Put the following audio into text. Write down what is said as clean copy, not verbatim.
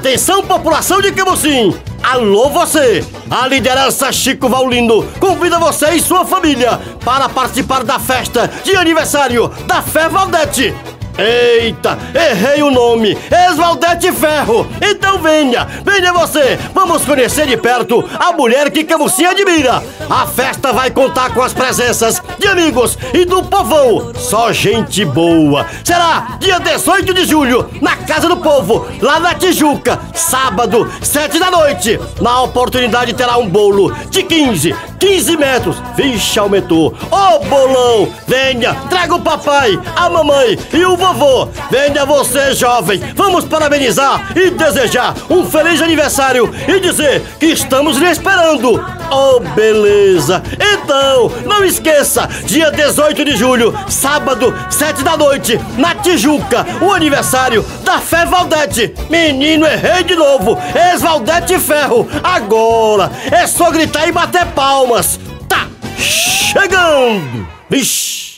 Atenção, população de Camocim! Alô, você! A liderança Chico Vallindo convida você e sua família para participar da festa de aniversário da Fé Valdete. Eita, errei o nome, Ex-Valdete Ferro. Então venha você, vamos conhecer de perto a mulher que Camocim admira. A festa vai contar com as presenças de amigos e do povão, só gente boa. Será dia 18 de julho, na Casa do Povo, lá na Tijuca, sábado, 7 da noite. Na oportunidade terá um bolo de 15 metros. Vixe, aumentou. Ô bolão, venha, traga o papai, a mamãe e o vovô. Venha você, jovem, vamos parabenizar e desejar um feliz aniversário e dizer que estamos lhe esperando. Oh, beleza. Então, não esqueça, dia 18 de julho, sábado, 7 da noite, na Tijuca, o aniversário da Fé Valdete. Menino, errei de novo, Ex-Valdete Ferro. Agora é só gritar e bater palmas. Tá chegando. Vixe.